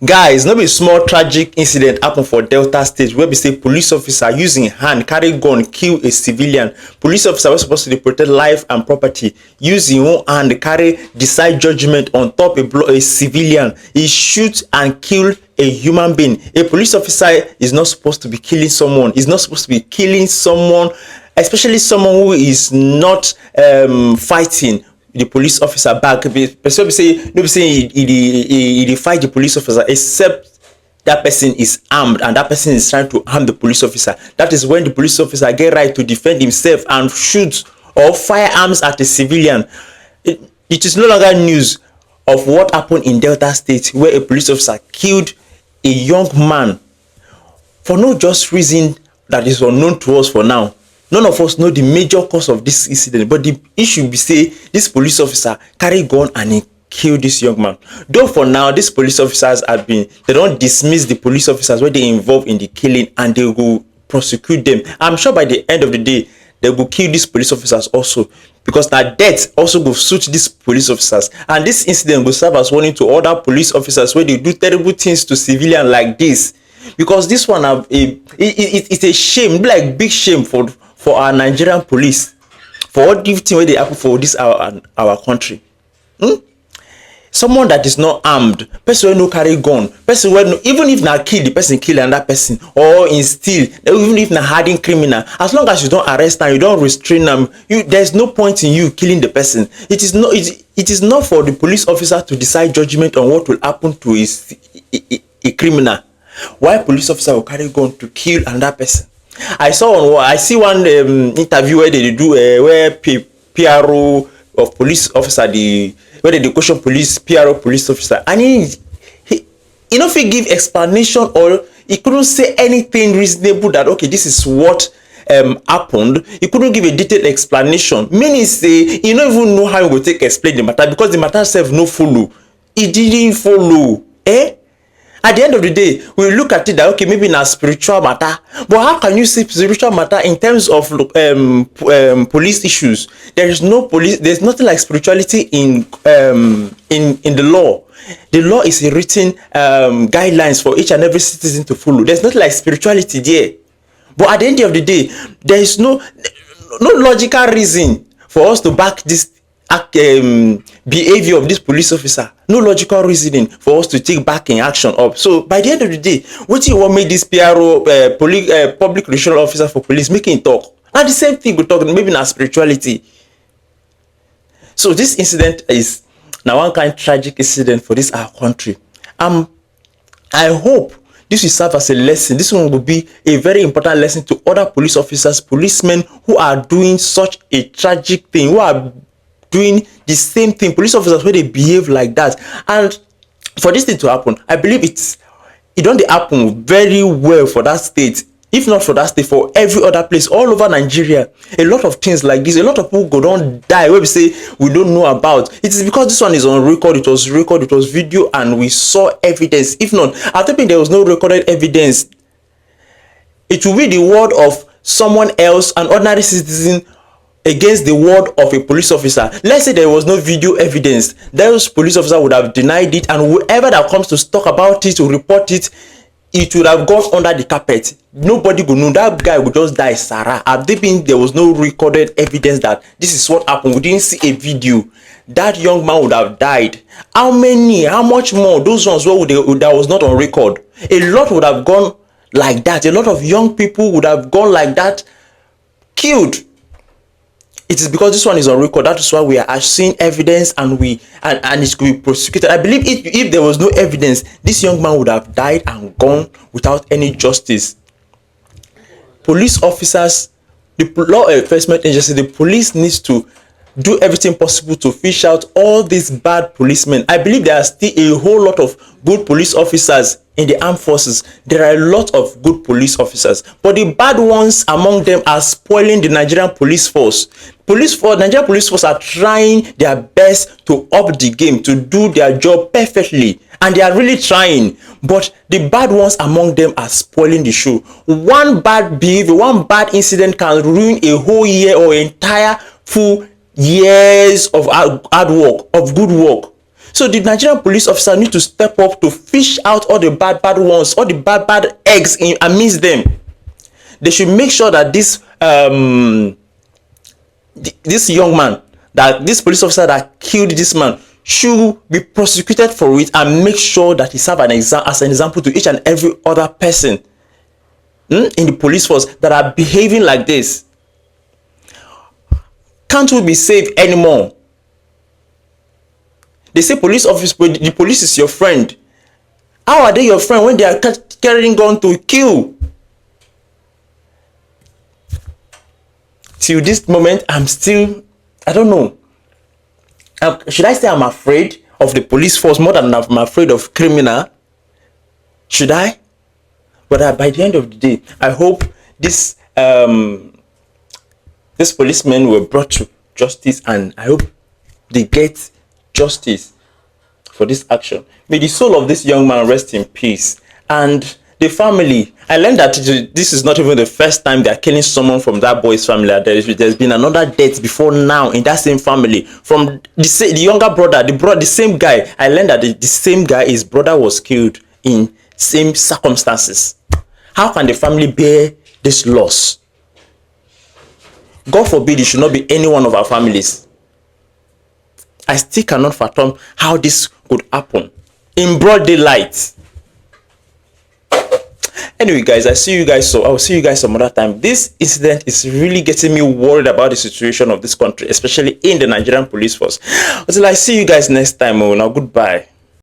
Guys, no be small tragic incident happen for Delta State where we say police officer using hand carry gun kill a civilian. Police officer was supposed to protect life and property use him own hand carry decide judgment on top a civilian. He shoot and kill a human being. A police officer is not supposed to be killing someone. He's not supposed to be killing someone, especially someone who is not fighting the police officer back. Person be say no be saying he fight the police officer except that person is armed and that person is trying to harm the police officer. That is when the police officer get right to defend himself and shoot or fire arms at a civilian. It is no longer news of what happened in Delta State where a police officer killed a young man for no just reason that is unknown to us for now. None of us know the major cause of this incident, but the issue be say this police officer carry gun and he killed this young man. Though for now, these police officers they don't dismiss the police officers where they involved in the killing and they will prosecute them. I'm sure by the end of the day, they will kill these police officers also, because that death also will suit these police officers. And this incident will serve as warning to other police officers where they do terrible things to civilians like this. Because this one it's a shame, like big shame for our Nigerian police, for all the thing where they happen for this our country. Someone that is not armed, person wey no carry gun, person wey no, even if na kill the person, kill another person, or instill, even if na hardened criminal, as long as you don't arrest am, you don't restrain am, there's no point in you killing the person. It is not for the police officer to decide judgment on what will happen to a criminal. Why police officer will carry gun to kill another person? I see one interview where they do where PRO of police officer where they question police PRO police officer, and he no fit give explanation, or he couldn't say anything reasonable that okay, this is what happened. He couldn't give a detailed explanation, meaning say he no even know how he go take explain the matter, because the matter self no follow. He didn't follow. At the end of the day, we look at it that okay, maybe na spiritual matter, but how can you say spiritual matter in terms of police issues? There's nothing like spirituality in the law. The law is a written guidelines for each and every citizen to follow. There's nothing like spirituality there. But at the end of the day, there is no logical reason for us to back this behavior of this police officer. No logical reasoning for us to take back in action up. So by the end of the day, what you want make this PRO public relations officer for police making talk? And the same thing we talk maybe na spirituality. So this incident is now one kind of tragic incident for this our country. I hope this will serve as a lesson. This one will be a very important lesson to other police officers, policemen who are doing such a tragic thing, who are doing the same thing, police officers where they behave like that. And for this thing to happen, I believe it don't happen very well for that state. If not for that state, for every other place all over Nigeria, a lot of things like this, a lot of people go don't die where we say we don't know about. It is because this one is on record, it was video, and we saw evidence. If not, I think there was no recorded evidence, it will be the word of someone else, an ordinary citizen, against the word of a police officer. Let's say there was no video evidence, those police officer would have denied it, and whoever that comes to talk about it, to report it, it would have gone under the carpet. Nobody would know. That guy would just die. Sarah, there was no recorded evidence that this is what happened, we didn't see a video, that young man would have died. How much more those ones that was not on record? A lot would have gone like that. A lot of young people would have gone like that, killed. It is because this one is on record. That is why we are seeing evidence, and it could be prosecuted. I believe if there was no evidence, this young man would have died and gone without any justice. Police officers, the law enforcement agency, the police needs to do everything possible to fish out all these bad policemen. I believe there are still a whole lot of good police officers in the armed forces. There are a lot of good police officers, but the bad ones among them are spoiling the Nigerian police force. Nigerian police force are trying their best to up the game, to do their job perfectly, and they are really trying, but the bad ones among them are spoiling the show. One bad behavior, one bad incident can ruin a whole year or entire full years of hard work, of good work. So the Nigerian police officer need to step up to fish out all the bad ones, all the bad eggs in amidst them. They should make sure that this young man, that this police officer that killed this man, should be prosecuted for it, and make sure that he serve as an example to each and every other person in the police force that are behaving like this. Can't we be safe anymore? They say the police is your friend. How are they your friend when they are carrying gun to kill? Till this moment, I don't know. Should I say I'm afraid of the police force more than I'm afraid of criminal? Should I? But by the end of the day, I hope this policemen were brought to justice, and I hope they get justice for this action. May the soul of this young man rest in peace. And the family, I learned that this is not even the first time they are killing someone from that boy's family. There's been another death before now in that same family from the younger brother, the same guy. I learned that the same guy, his brother was killed in same circumstances. How can the family bear this loss? God forbid it should not be any one of our families. I still cannot fathom how this could happen in broad daylight. Anyway, guys, I will see you guys some other time. This incident is really getting me worried about the situation of this country, especially in the Nigerian police force. Until I see you guys next time. Now, goodbye.